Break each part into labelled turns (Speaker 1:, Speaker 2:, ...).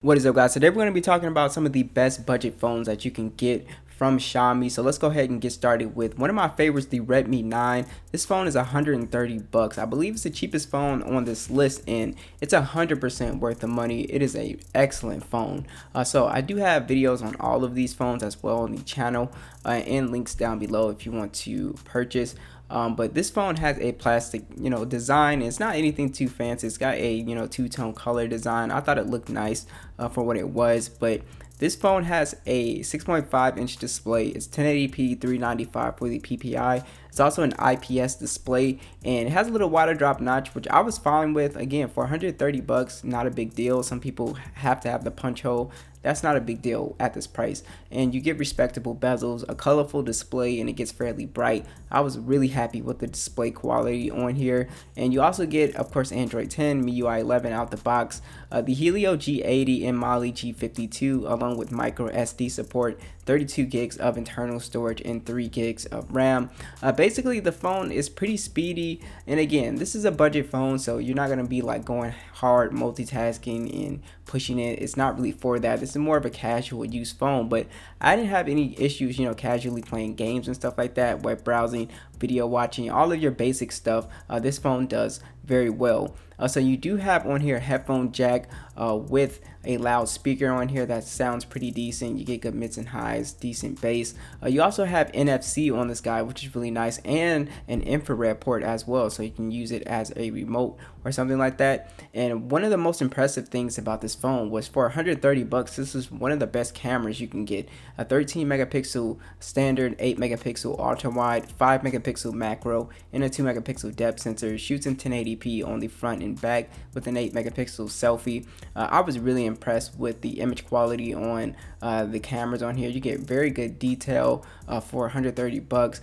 Speaker 1: What is up, guys? Today we're going to be talking about some of the best budget phones that you can get from Xiaomi. So let's go ahead and get started with one of my favorites, the Redmi 9. This phone is 130 bucks. I believe it's the cheapest phone on this list, and it's 100% worth the money. It is a excellent phone. So I do have videos on all of these phones as well on the channel, and links down below if you want to purchase. But this phone has a plastic, design. It's not anything too fancy. It's got a, two-tone color design. I thought it looked nice for what it was, but this phone has a 6.5-inch display. It's 1080p 395 for the PPI. It's also an IPS display, and it has a little water drop notch, which I was fine with. Again, for 130 bucks, not a big deal. Some people have to have the punch hole. That's not a big deal at this price, and you get respectable bezels, a colorful display, and it gets fairly bright. I was really happy with the display quality on here, and you also get, of course, Android 10, MIUI 11 out the box, the Helio G80 and Mali G52, along with micro SD support, 32 gigs of internal storage, and 3 gigs of RAM. Basically, the phone is pretty speedy, and again, this is a budget phone, so you're not gonna be like going hard multitasking and pushing it. It's not really for that. This is more of a casual use phone, but I didn't have any issues, casually playing games and stuff like that, web browsing, video watching, all of your basic stuff. This phone does very well. So you do have on here a headphone jack with a loudspeaker on here that sounds pretty decent. You get good mids and highs, decent bass. You also have NFC on this guy, which is really nice, and an infrared port as well, so you can use it as a remote or something like that. And one of the most impressive things about this phone was for 130 bucks, this is one of the best cameras you can get. A 13 megapixel standard, 8 megapixel ultra wide, 5 megapixel macro, and a 2 megapixel depth sensor. Shoots in 1080p on the front and back with an 8 megapixel selfie. I was really impressed with the image quality on the cameras on here. You get very good detail for 130 bucks.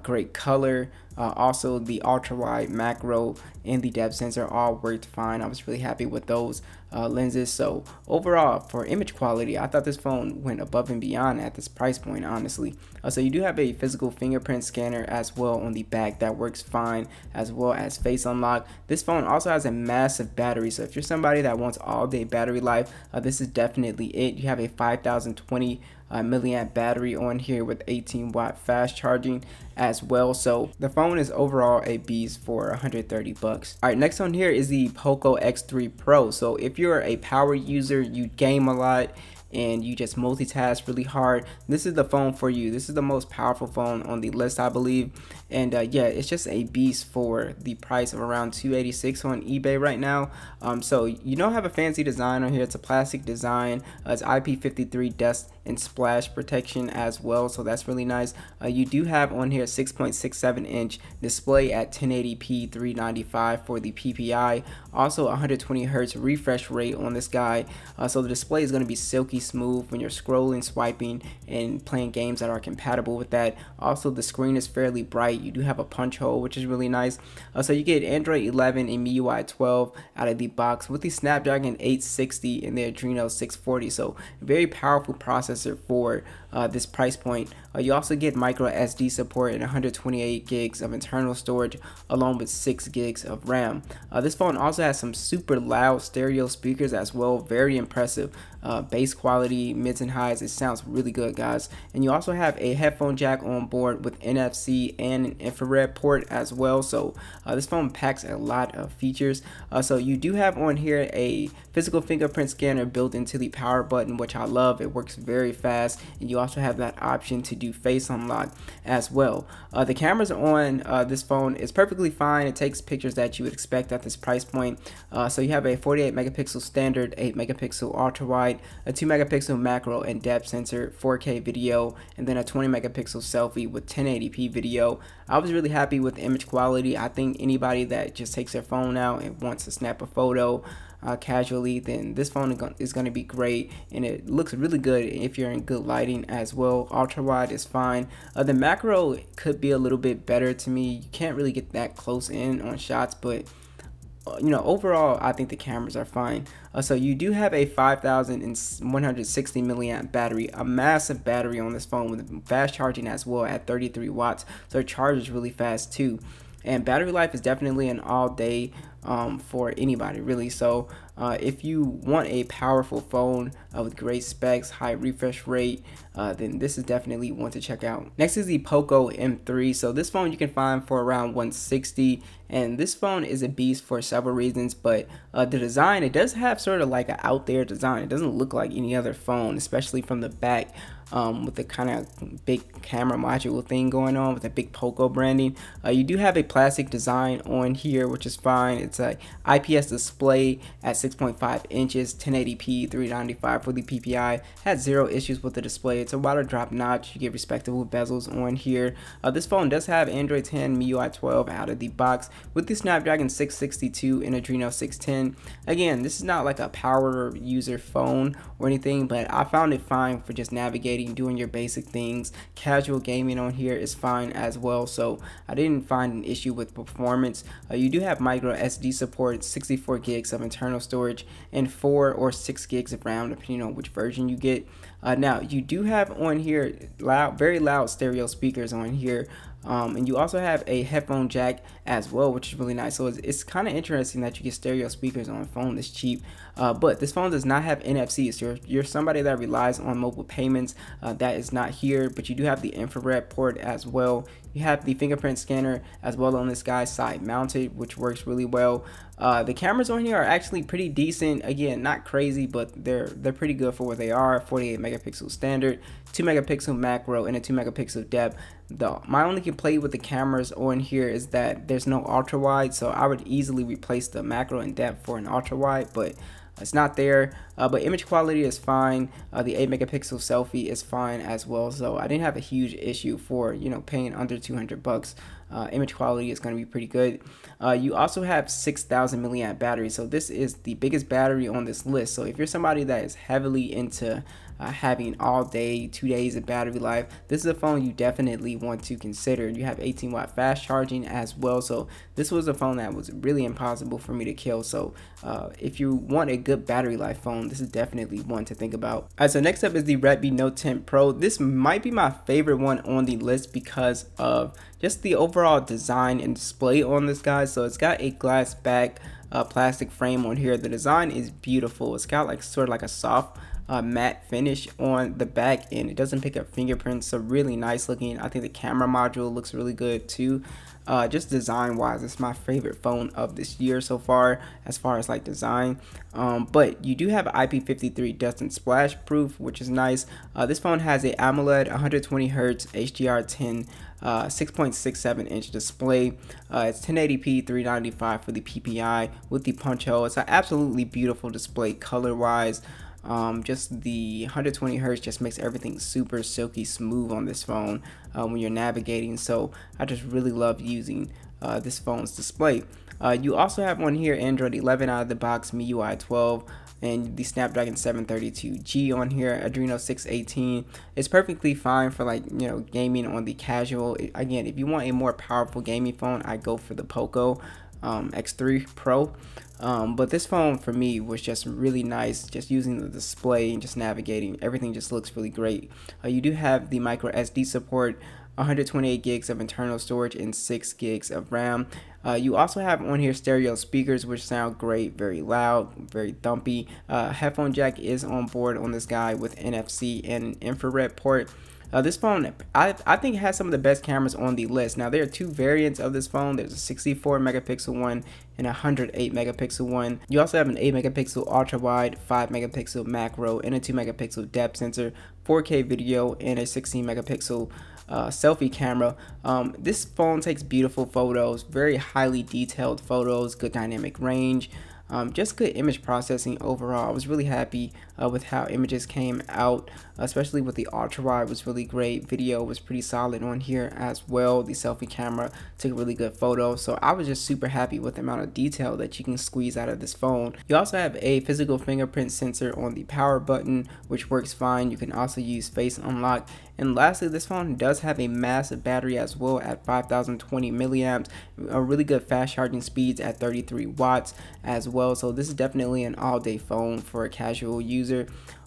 Speaker 1: Great color. Also, the ultra wide macro and the depth sensor all worked fine. I was really happy with those lenses. So overall, for image quality, I thought this phone went above and beyond at this price point, honestly. So you do have a physical fingerprint scanner as well on the back that works fine, as well as face unlock. This phone also has a massive battery, so if you're somebody that wants all day battery life, this is definitely it. You have a 5020 milliamp battery on here with 18-watt fast charging as well. So the phone is overall a beast for 130 bucks. All right, next on here is the POCO X3 Pro. So if you're a power user, you game a lot, and you just multitask really hard, this is the phone for you. This is the most powerful phone on the list, I believe. And yeah, it's just a beast for the price of around $286 on eBay right now. So you don't have a fancy design on here. It's a plastic design. It's IP53 dust and splash protection as well, so that's really nice. You do have on here 6.67-inch display at 1080p 395 for the PPI. Also 120 hertz refresh rate on this guy. So the display is going to be silky smooth when you're scrolling, swiping, and playing games that are compatible with that. Also, the screen is fairly bright. You do have a punch hole, which is really nice. So you get Android 11 and MIUI 12 out of the box with the Snapdragon 860 and the Adreno 640. So very powerful processor for this price point. You also get micro SD support and 128 gigs of internal storage along with 6 gigs of RAM. This phone also has some super loud stereo speakers as well, very impressive. Bass quality, mids and highs, it sounds really good, guys. And you also have a headphone jack on board with NFC and an infrared port as well. So this phone packs a lot of features. So you do have on here a physical fingerprint scanner built into the power button, which I love. It works very fast, and you also have that option to do face unlock as well. The cameras on this phone is perfectly fine. It takes pictures that you would expect at this price point. So you have a 48 megapixel standard, 8 megapixel ultra wide, a 2 megapixel macro and depth sensor, 4K video, and then a 20 megapixel selfie with 1080p video. I was really happy with the image quality. I think anybody that just takes their phone out and wants to snap a photo casually, then this phone is going to be great, and it looks really good if you're in good lighting as well. Ultra wide is fine. The macro could be a little bit better to me. You can't really get that close in on shots, but overall, I think the cameras are fine. So you do have a 5160 milliamp battery, a massive battery on this phone with fast charging as well at 33 watts. So it charges really fast too. And battery life is definitely an all day for anybody really. So if you want a powerful phone with great specs, high refresh rate, then this is definitely one to check out. Next is the POCO M3. So this phone you can find for around 160, and this phone is a beast for several reasons, but the design, it does have sort of like an out there design. It doesn't look like any other phone, especially from the back. With the kind of big camera module thing going on with the big POCO branding. You do have a plastic design on here, which is fine. It's a IPS display at 6.5 inches, 1080p, 395 for the PPI. Had zero issues with the display. It's about a drop notch. You get respectable bezels on here. This phone does have Android 10, MIUI 12 out of the box with the Snapdragon 662 and Adreno 610. Again, this is not like a power user phone or anything, but I found it fine for just navigating, doing your basic things. Casual gaming on here is fine as well, so I didn't find an issue with performance. You do have micro SD support, 64 gigs of internal storage, and 4 or 6 gigs of RAM depending on which version you get. Now you do have on here very loud stereo speakers on here. And you also have a headphone jack as well, which is really nice. So it's kind of interesting that you get stereo speakers on a phone that's cheap. But this phone does not have NFC. So you're somebody that relies on mobile payments. That is not here, but you do have the infrared port as well. You have the fingerprint scanner as well on this guy's side mounted, which works really well. The cameras on here are actually pretty decent. Again, not crazy, but they're pretty good for what they are. 48 megapixel standard, 2 megapixel macro, and a 2 megapixel depth. My only complaint with the cameras on here is that there's no ultra wide, so I would easily replace the macro and depth for an ultra wide, but it's not there. But image quality is fine. The 8 megapixel selfie is fine as well, so I didn't have a huge issue for paying under 200 bucks. Image quality is going to be pretty good. You also have 6,000 milliamp battery, so this is the biggest battery on this list. So if you're somebody that is heavily into having all day 2 days of battery life, this is a phone you definitely want to consider. You have 18-watt fast charging as well, so this was a phone that was really impossible for me to kill. So if you want a good battery life phone, this is definitely one to think about. Alright, so next up is the Redmi Note 10 Pro. This might be my favorite one on the list because of just the overall design and display on this guy. So it's got a glass back plastic frame on here. The design is beautiful. It's got like sort of like a soft matte finish on the back, and it doesn't pick up fingerprints, so really nice looking. I think the camera module looks really good too. Just design wise, it's my favorite phone of this year so far as like design. But you do have IP53 dust and splash proof, which is nice. This phone has a AMOLED 120 Hz HDR10 6.67 inch display. It's 1080p 395 for the PPI with the punch hole. It's an absolutely beautiful display color wise. Just the 120 Hz just makes everything super silky smooth on this phone when you're navigating, so I just really love using this phone's display. You also have one here, Android 11 out of the box, MIUI 12, and the Snapdragon 732G on here, Adreno 618. It's perfectly fine for gaming on the casual. Again, if you want a more powerful gaming phone, I go for the POCO X3 Pro. But this phone for me was just really nice, just using the display and just navigating. Everything just looks really great. You do have the micro SD support, 128 gigs of internal storage, and 6 gigs of RAM. You also have on here stereo speakers, which sound great, very loud, very thumpy. Headphone jack is on board on this guy with NFC and an infrared port. This phone, I think, has some of the best cameras on the list. Now, there are two variants of this phone. There's a 64 megapixel one and a 108 megapixel one. You also have an 8 megapixel ultra wide, 5 megapixel macro, and a 2 megapixel depth sensor, 4K video, and a 16 megapixel selfie camera. This phone takes beautiful photos, very highly detailed photos, good dynamic range. Just good image processing overall. I was really happy with how images came out, especially with the ultra wide was really great. Video was pretty solid on here as well. The selfie camera took really good photos, so I was just super happy with the amount of detail that you can squeeze out of this phone. You also have a physical fingerprint sensor on the power button, which works fine. You can also use face unlock. And lastly, this phone does have a massive battery as well at 5020 milliamps, a really good fast charging speeds at 33 watts as well. So this is definitely an all-day phone for a casual user.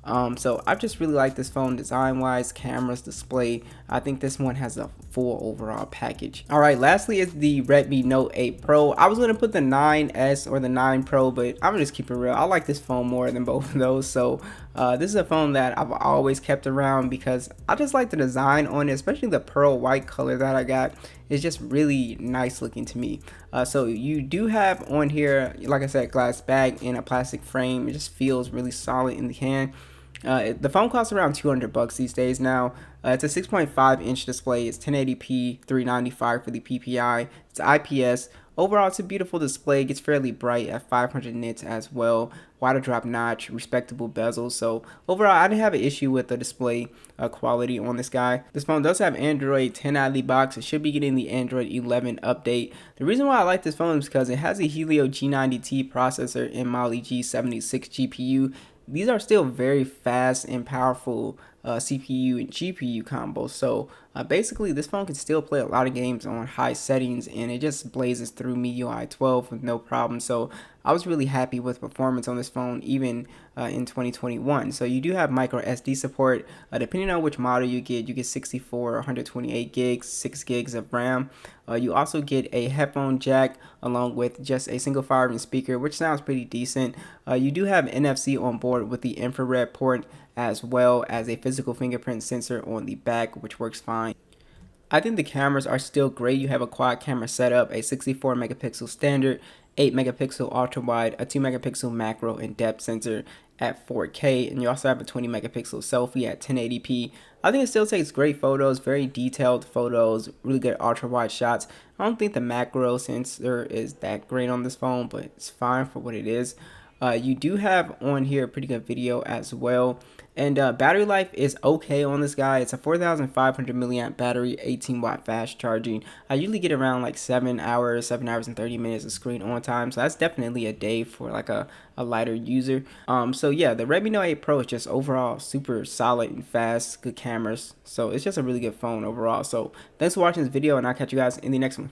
Speaker 1: So I just really like this phone design wise, cameras, display. I think this one has a full overall package. All right, lastly is the Redmi Note 8 Pro. I was gonna put the 9S or the 9 Pro, but I'm gonna just keep it real. I like this phone more than both of those. So this is a phone that I've always kept around because I just like the design on it, especially the pearl white color that I got. It's just really nice looking to me. So you do have on here, like I said, glass bag and a plastic frame. It just feels really solid in the hand. The phone costs around 200 bucks these days now. It's a 6.5 inch display. It's 1080p, 395 for the PPI. It's IPS. Overall, it's a beautiful display. It gets fairly bright at 500 nits as well. Wider drop notch, respectable bezels. So overall, I didn't have an issue with the display quality on this guy. This phone does have Android 10 out of the box. It should be getting the Android 11 update. The reason why I like this phone is because it has a Helio G90T processor and Mali G76 GPU. These are still very fast and powerful CPU and GPU combos. So basically, this phone can still play a lot of games on high settings, and it just blazes through MIUI 12 with no problem. So I was really happy with performance on this phone, even in 2021. So you do have micro SD support. Depending on which model you get 64 or 128 gigs, 6 gigs of RAM. You also get a headphone jack along with just a single firing speaker, which sounds pretty decent. You do have NFC on board with the infrared port, as well as a physical fingerprint sensor on the back, which works fine. I think the cameras are still great. You have a quad camera setup, a 64 megapixel standard, 8 megapixel ultra wide, a 2 megapixel macro and depth sensor at 4K, and you also have a 20 megapixel selfie at 1080p. I think it still takes great photos, very detailed photos, really good ultra wide shots. I don't think the macro sensor is that great on this phone, but it's fine for what it is. You do have on here a pretty good video as well. And battery life is okay on this guy. It's a 4,500 milliamp battery, 18 watt fast charging. I usually get around like 7 hours and 30 minutes of screen on time. So that's definitely a day for like a lighter user. So yeah, the Redmi Note 8 Pro is just overall super solid and fast, good cameras. So it's just a really good phone overall. So thanks for watching this video, and I'll catch you guys in the next one.